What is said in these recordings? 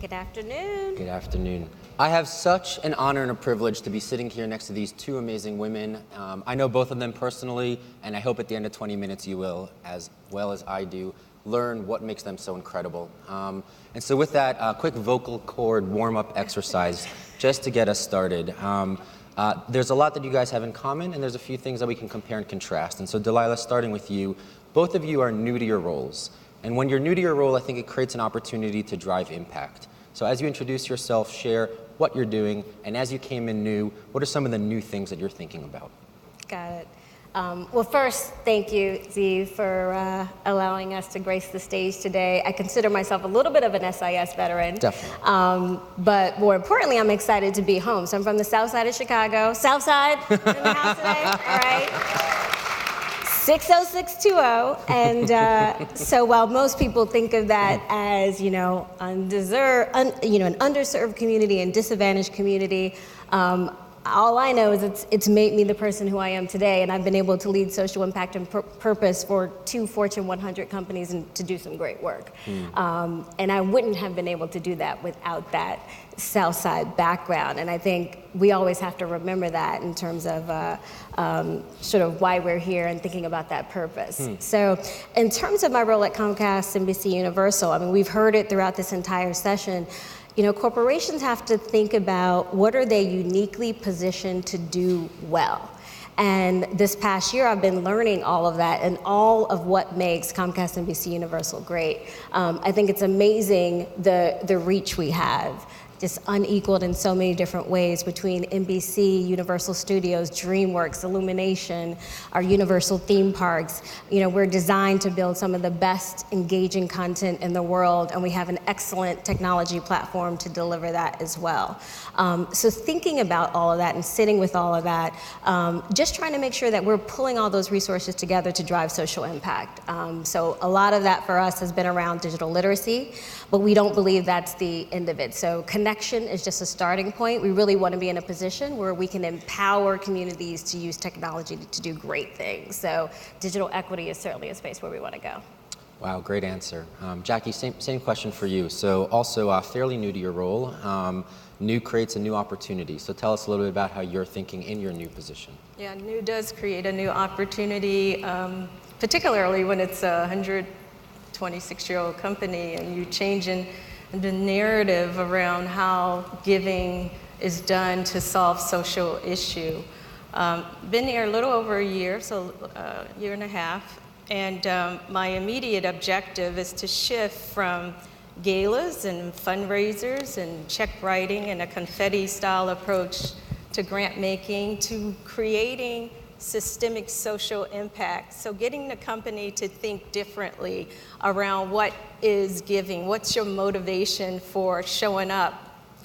Good afternoon. Good afternoon. I have such an honor and a privilege to be sitting here next to these two amazing women. I know both of them personally, and I hope at the end of 20 minutes you will, as well as I do, learn what makes them so incredible. And so with that, a quick vocal cord warm-up exercise just to get us started. There's a lot that you guys have in common, and there's a few things that we can compare and contrast. And so Dalila, starting with you, both of you are new to your roles. And when you're new to your role, I think it creates an opportunity to drive impact. So as you introduce yourself, share what you're doing, and as you came in new, what are some of the new things that you're thinking about? Got it. Well, first, thank you, Zeev, for allowing us to grace the stage today. I consider myself a little bit of an SIS veteran. Definitely. But more importantly, I'm excited to be home. So I'm from the south side of Chicago. South side, in the house today, all right? 60620, and so while most people think of that as, an underserved community and disadvantaged community, all I know is it's made me the person who I am today, and I've been able to lead social impact and purpose for 2 Fortune 100 companies and to do some great work. And I wouldn't have been able to do that without that Southside background. And I think we always have to remember that in terms of sort of why we're here and thinking about that purpose. So in terms of my role at Comcast, NBCUniversal, I mean, we've heard it throughout this entire session. Corporations have to think about what are they uniquely positioned to do well. And this past year, I've been learning all of that and all of what makes Comcast NBCUniversal great. I think it's amazing the reach we have, just unequaled in so many different ways between NBC, Universal Studios, DreamWorks, Illumination, our Universal theme parks. We're designed to build some of the best engaging content in the world, and we have an excellent technology platform to deliver that as well. So thinking about all of that and sitting with all of that, just trying to make sure that we're pulling all those resources together to drive social impact. So a lot of that for us has been around digital literacy, but we don't believe that's the end of it. So connection is just a starting point. We really want to be in a position where we can empower communities to use technology to do great things. So digital equity is certainly a space where we want to go. Wow, great answer. Jackie, same question for you. So also fairly new to your role. New creates a new opportunity. So tell us a little bit about how you're thinking in your new position. Yeah, new does create a new opportunity, particularly when it's a 126-year-old company and you change in the narrative around how giving is done to solve social issue. Been here a little over a year, so a year and a half, and my immediate objective is to shift from galas and fundraisers and check writing and a confetti-style approach to grant making to creating systemic social impact. So getting the company to think differently around what is giving, what's your motivation for showing up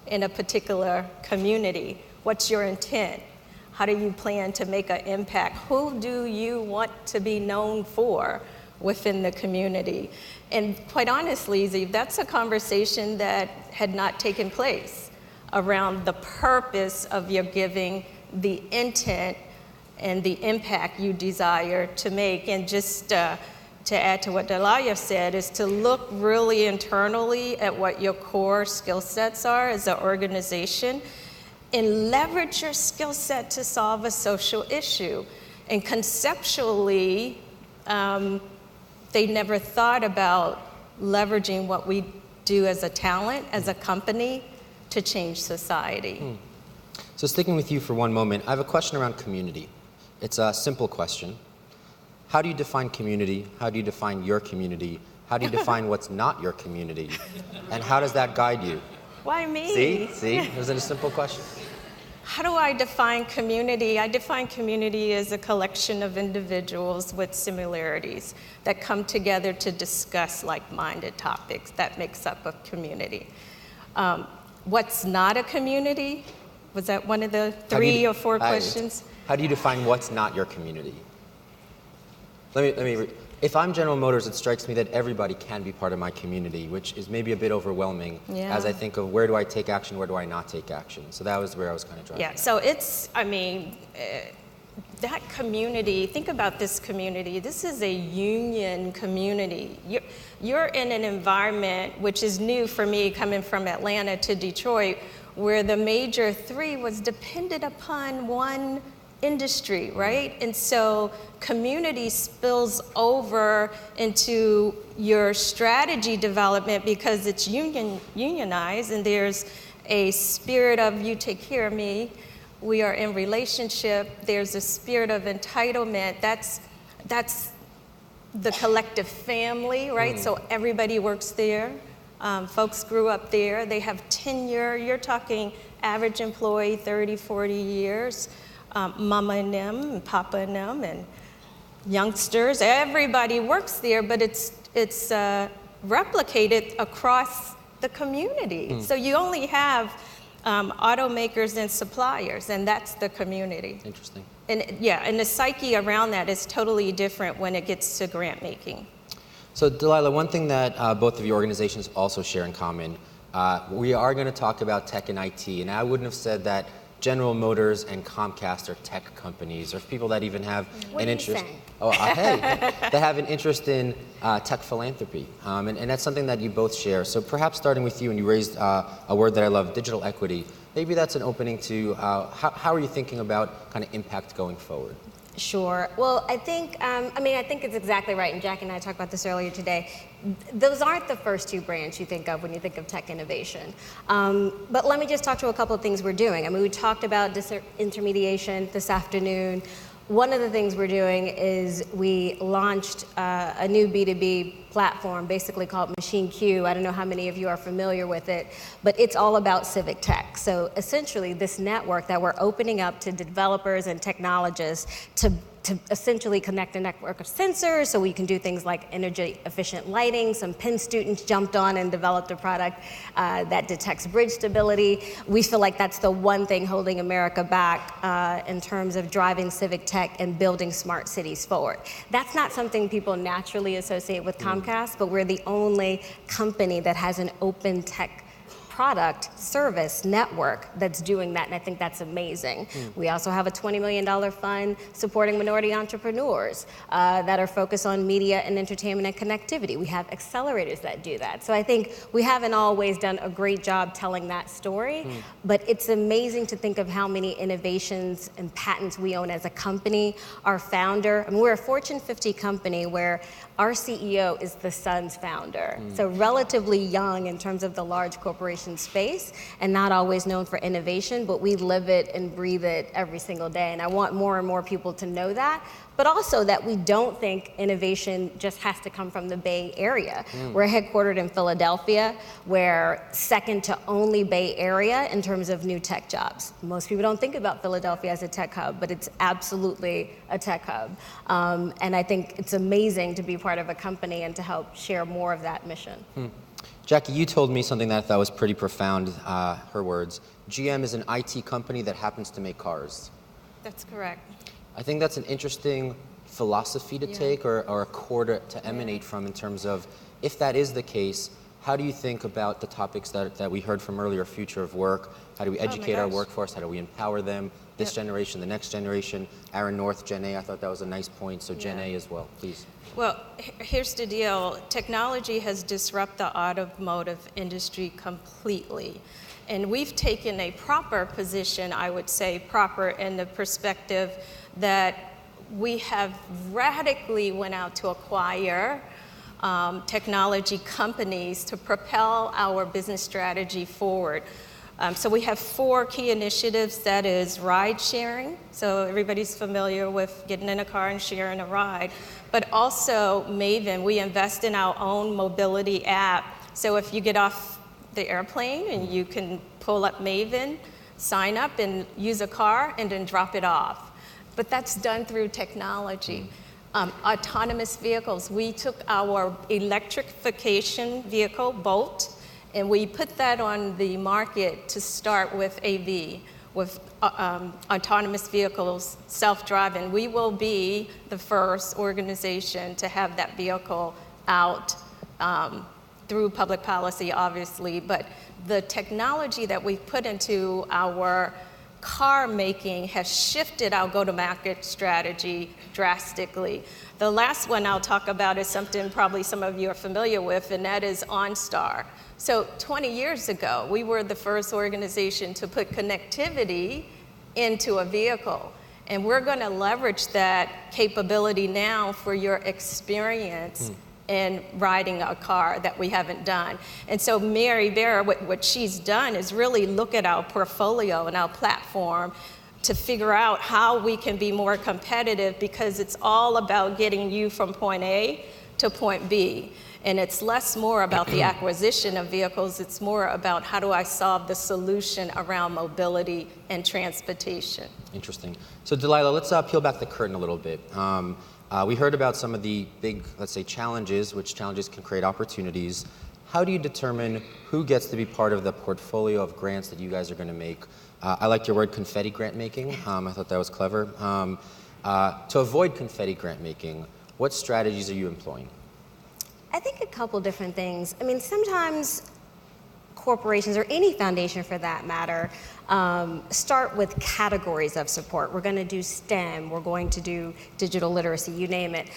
in a particular community, what's your intent, how do you plan to make an impact, who do you want to be known for within the community. And quite honestly, Zeev, that's a conversation that had not taken place around the purpose of your giving, the intent, and the impact you desire to make. And just to add to what Dalila said, is to look really internally at what your core skill sets are as an organization and leverage your skill set to solve a social issue. And conceptually, they never thought about leveraging what we do as a talent, as a company, to change society. So sticking with you for one moment, I have a question around community. It's a simple question. How do you define community? How do you define your community? How do you define what's not your community? And how does that guide you? Why me? See? Is it a simple question? How do I define community? I define community as a collection of individuals with similarities that come together to discuss like-minded topics. That makes up a community. What's not a community? Was that one of the 3 or 4 questions? How do you define what's not your community? If I'm General Motors, it strikes me that everybody can be part of my community, which is maybe a bit overwhelming as I think of where do I take action, where do I not take action. So that was where I was kind of driving. Yeah, so it's, that community, think about this community. This is a union community. You're in an environment which is new for me, coming from Atlanta to Detroit, where the major three was dependent upon one industry, right? And so community spills over into your strategy development because it's unionized, and there's a spirit of you take care of me. We are in relationship. There's a spirit of entitlement. That's the collective family, right? So everybody works there. Folks grew up there. They have tenure. You're talking average employee, 30, 40 years. Mama and them, and Papa and them, and youngsters. Everybody works there, but it's replicated across the community. So you only have automakers and suppliers, and that's the community. Interesting. And yeah, and the psyche around that is totally different when it gets to grant making. So Dalila, one thing that both of your organizations also share in common, we are going to talk about tech and IT, and I wouldn't have said that General Motors and Comcast are tech companies, or people that even have an interest. They have an interest in tech philanthropy, and that's something that you both share. So perhaps starting with you, and you raised a word that I love, digital equity. Maybe that's an opening to how are you thinking about kind of impact going forward? Sure. Well, I think it's exactly right, and Jackie and I talked about this earlier today. Those aren't the first two brands you think of when you think of tech innovation. But let me just talk to a couple of things we're doing. I mean, we talked about disintermediation this afternoon. One of the things we're doing is we launched a new B2B platform, basically called Machine Q. I don't know how many of you are familiar with it, but it's all about civic tech. So essentially, this network that we're opening up to developers and technologists to essentially connect a network of sensors so we can do things like energy efficient lighting. Some Penn students jumped on and developed a product that detects bridge stability. We feel like that's the one thing holding America back in terms of driving civic tech and building smart cities forward. That's not something people naturally associate with Comcast, but we're the only company that has an open tech product, service, network that's doing that, and I think that's amazing. We also have a $20 million fund supporting minority entrepreneurs that are focused on media and entertainment and connectivity. We have accelerators that do that. So I think we haven't always done a great job telling that story, but it's amazing to think of how many innovations and patents we own as a company. Our founder, I mean, we're a Fortune 50 company where our CEO is the son's founder. So relatively young in terms of the large corporation space and not always known for innovation, but we live it and breathe it every single day. And I want more and more people to know that, but also that we don't think innovation just has to come from the Bay Area. We're headquartered in Philadelphia. We're second to only Bay Area in terms of new tech jobs. Most people don't think about Philadelphia as a tech hub, but it's absolutely a tech hub. And I think it's amazing to be part of a company and to help share more of that mission. Jackie, you told me something that I thought was pretty profound, her words. GM is an IT company that happens to make cars. That's correct. I think that's an interesting philosophy to take or a core to emanate from in terms of, if that is the case, how do you think about the topics that we heard from earlier, future of work? How do we educate our workforce? How do we empower them? This generation, the next generation. Aaron North, Gen A, I thought that was a nice point. So Gen A as well, please. Well, here's the deal. Technology has disrupted the automotive industry completely. And we've taken a proper position, I would say proper in the perspective that we have radically went out to acquire technology companies to propel our business strategy forward. So we have 4 key initiatives. That is ride sharing. So everybody's familiar with getting in a car and sharing a ride. But also Maven, we invest in our own mobility app. So if you get off the airplane and you can pull up Maven, sign up and use a car and then drop it off. But that's done through technology. Autonomous vehicles. We took our electrification vehicle, Bolt, and we put that on the market to start with AV, with autonomous vehicles, self-driving. We will be the first organization to have that vehicle out through public policy, obviously, but the technology that we've put into our car making has shifted our go-to-market strategy drastically. The last one I'll talk about is something probably some of you are familiar with, and that is OnStar. So 20 years ago, we were the first organization to put connectivity into a vehicle. And we're going to leverage that capability now for your experience in riding a car that we haven't done. And so Mary Vera, what she's done is really look at our portfolio and our platform to figure out how we can be more competitive, because it's all about getting you from point A to point B. And it's more about the acquisition of vehicles. It's more about how do I solve the solution around mobility and transportation. Interesting. So Dalila, let's peel back the curtain a little bit. We heard about some of the big, let's say, challenges, which challenges can create opportunities. How do you determine who gets to be part of the portfolio of grants that you guys are going to make? I liked your word confetti grant making. I thought that was clever. To avoid confetti grant making, what strategies are you employing? I think a couple different things. I mean, sometimes corporations, or any foundation for that matter, start with categories of support. We're going to do STEM, we're going to do digital literacy, you name it,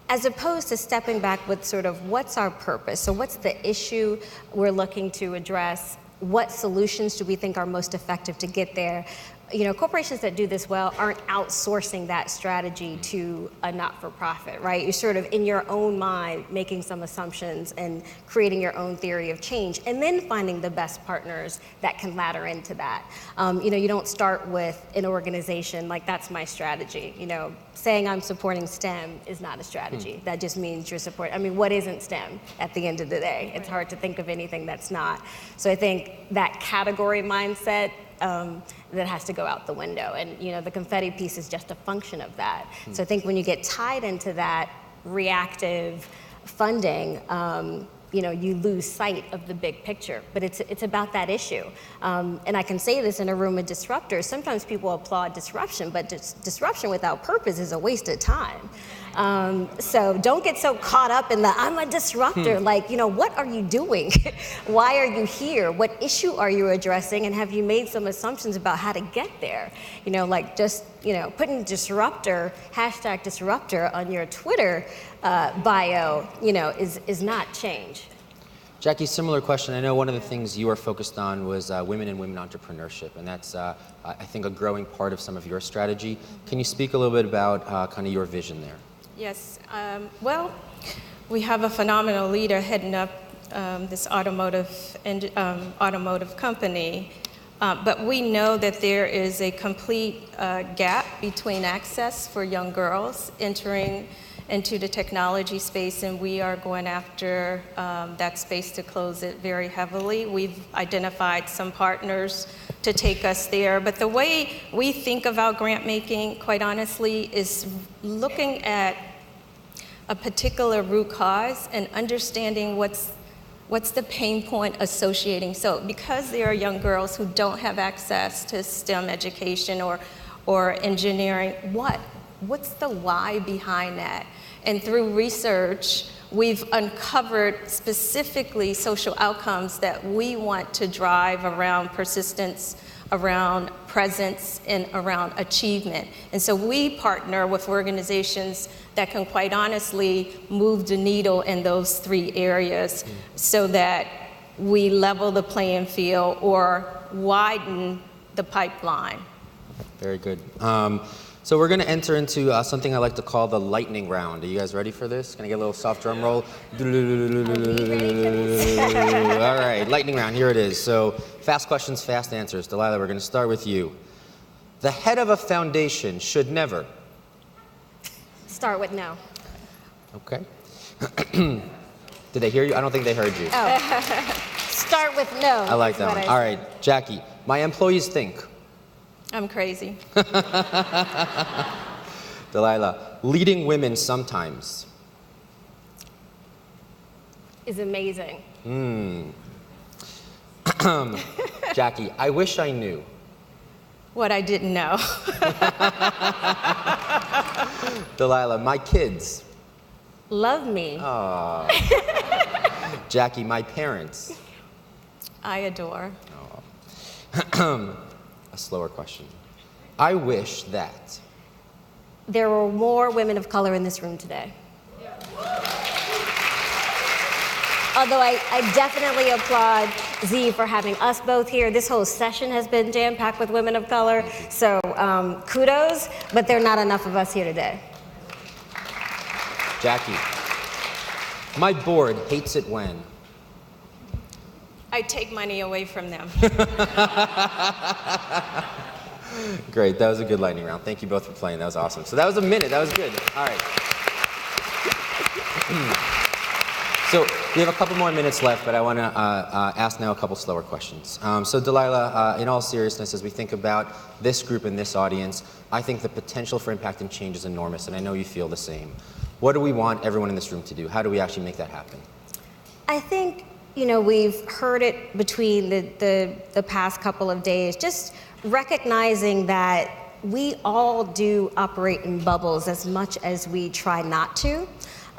as opposed to stepping back with sort of what's our purpose? So what's the issue we're looking to address? What solutions do we think are most effective to get there? You know, corporations that do this well aren't outsourcing that strategy to a not-for-profit, right? You're sort of in your own mind making some assumptions and creating your own theory of change, and then finding the best partners that can ladder into that. You know, you don't start with an organization like, that's my strategy. You know, saying I'm supporting STEM is not a strategy. That just means you're supporting, I mean, what isn't STEM at the end of the day? It's hard to think of anything that's not. So I think that category mindset, that has to go out the window. And you know, the confetti piece is just a function of that. So I think when you get tied into that reactive funding, you know, you lose sight of the big picture. But it's about that issue. And I can say this in a room of disruptors. Sometimes people applaud disruption, but disruption without purpose is a waste of time. So don't get so caught up in the, I'm a disruptor. Like, you know, what are you doing? Why are you here? What issue are you addressing? And have you made some assumptions about how to get there? You know, like just, you know, putting disruptor, hashtag disruptor on your Twitter bio, you know, is not change. Jackie, similar question. I know one of the things you are focused on was women and women entrepreneurship, and that's, I think, a growing part of some of your strategy. Can you speak a little bit about kind of your vision there? Yes. Well, we have a phenomenal leader heading up this automotive company, but we know that there is a complete gap between access for young girls entering into the technology space, and we are going after that space to close it very heavily. We've identified some partners to take us there, but the way we think about grant making, quite honestly, is looking at a particular root cause and understanding what's the pain point associating. So because there are young girls who don't have access to STEM education or engineering, what's the why behind that? And through research, we've uncovered specifically social outcomes that we want to drive around persistence, around presence, and around achievement. And so we partner with organizations that can quite honestly move the needle in those three areas so that we level the playing field or widen the pipeline. Very good. So we're going to enter into something I like to call the lightning round. Are you guys ready for this? Can I get a little soft drum roll? All right, lightning round, here it is. So fast questions, fast answers. Dalila, we're going to start with you. The head of a foundation should never. Start with no. Okay. Did they hear you? I don't think they heard you. Oh. Start with no. I like that one. All right, Jackie, my employees think. I'm crazy. Dalila, leading women sometimes. Is amazing. Jackie, I wish I knew. What I didn't know. Dalila, my kids. Love me. Aww. Jackie, my parents. I adore. A slower question. I wish that there were more women of color in this room today. Although I definitely applaud Zeev for having us both here. This whole session has been jam-packed with women of color, so kudos, but there are not enough of us here today. Jackie, my board hates it when I take money away from them. Great, that was a good lightning round. Thank you both for playing, that was awesome. So that was a minute, that was good. All right. So we have a couple more minutes left, but I want to ask now a couple slower questions. So Dalila, in all seriousness, as we think about this group and this audience, I think the potential for impact and change is enormous, and I know you feel the same. What do we want everyone in this room to do? How do we actually make that happen? I think, you know, we've heard it between the past couple of days, just recognizing that we all do operate in bubbles as much as we try not to.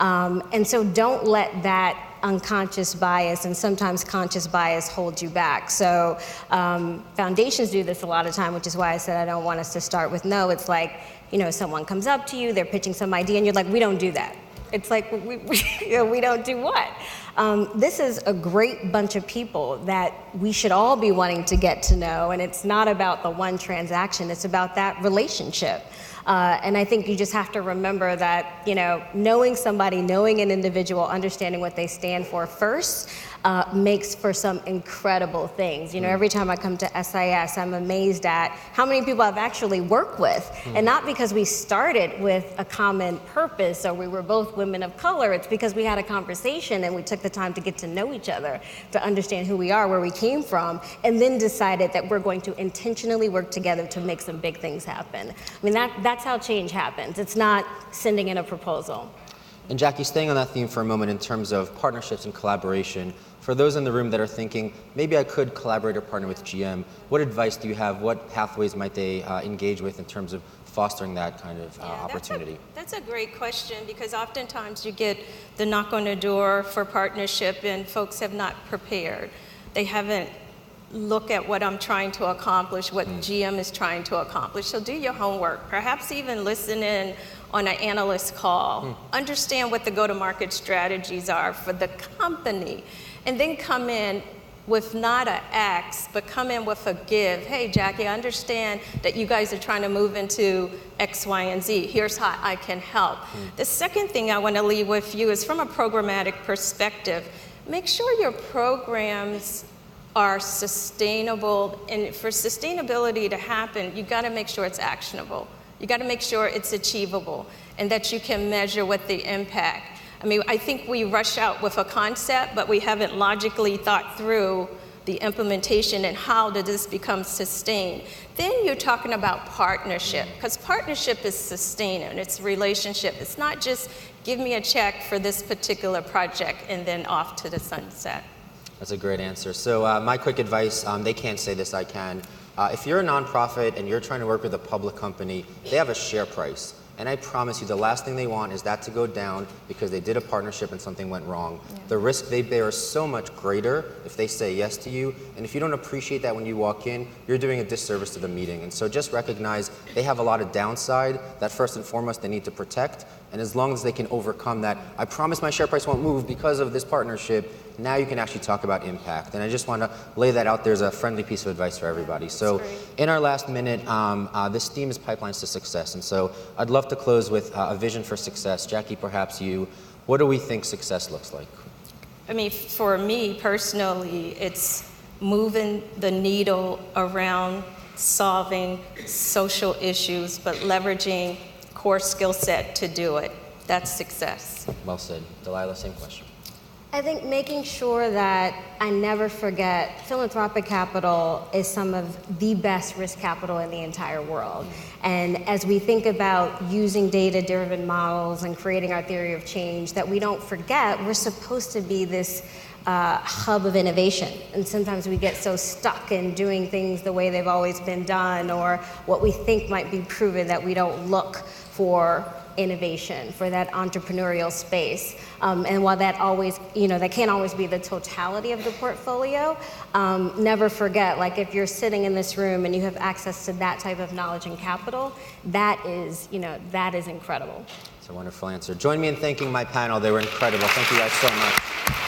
And so don't let that unconscious bias and sometimes conscious bias hold you back. So foundations do this a lot of time, which is why I said I don't want us to start with no. It's like, you know, someone comes up to you, they're pitching some idea, and you're like, we don't do that. It's like, we don't do what? This is a great bunch of people that we should all be wanting to get to know, and it's not about the one transaction, it's about that relationship. And I think you just have to remember that, you know, knowing somebody, knowing an individual, understanding what they stand for first, makes for some incredible things. You know, every time I come to SIS, I'm amazed at how many people I've actually worked with. And not because we started with a common purpose or we were both women of color, it's because we had a conversation and we took the time to get to know each other, to understand who we are, where we came from, and then decided that we're going to intentionally work together to make some big things happen. I mean, that's how change happens. It's not sending in a proposal. And Jackie, staying on that theme for a moment in terms of partnerships and collaboration, for those in the room that are thinking, maybe I could collaborate or partner with GM, what advice do you have? What pathways might they engage with in terms of fostering that kind of opportunity? That's a great question, because oftentimes you get the knock on the door for partnership and folks have not prepared. They haven't looked at what I'm trying to accomplish, what GM is trying to accomplish. So do your homework. Perhaps even listen in on an analyst call. Understand what the go-to-market strategies are for the company. And then come in with not an ask, but come in with a give. Hey, Jackie, I understand that you guys are trying to move into X, Y, and Z. Here's how I can help. The second thing I want to leave with you is from a programmatic perspective. Make sure your programs are sustainable, and for sustainability to happen, you got to make sure it's actionable. You got to make sure it's achievable and that you can measure what the impact. I mean, I think we rush out with a concept, but we haven't logically thought through the implementation and how does this become sustained. Then you're talking about partnership, because partnership is sustaining, it's relationship. It's not just give me a check for this particular project and then off to the sunset. That's a great answer. So my quick advice, they can't say this, I can. If you're a nonprofit and you're trying to work with a public company, they have a share price. And I promise you, the last thing they want is that to go down because they did a partnership and something went wrong. Yeah. The risk they bear is so much greater if they say yes to you. And if you don't appreciate that when you walk in, you're doing a disservice to the meeting. And so just recognize they have a lot of downside that first and foremost they need to protect. And as long as they can overcome that, I promise my share price won't move because of this partnership, now you can actually talk about impact. And I just want to lay that out there as a friendly piece of advice for everybody. So in our last minute, this theme is pipelines to success. And so I'd love to close with a vision for success. Jackie, perhaps you, what do we think success looks like? I mean, for me personally, it's moving the needle around solving social issues, but leveraging core skill set to do it. That's success. Well said. Dalila, same question. I think making sure that I never forget philanthropic capital is some of the best risk capital in the entire world. And as we think about using data-driven models and creating our theory of change, that we don't forget we're supposed to be this hub of innovation. And sometimes we get so stuck in doing things the way they've always been done or what we think might be proven that we don't look for innovation, for that entrepreneurial space. And while that always, that can't always be the totality of the portfolio, never forget, like if you're sitting in this room and you have access to that type of knowledge and capital, that is incredible. It's a wonderful answer. Join me in thanking my panel. They were incredible. Thank you guys so much.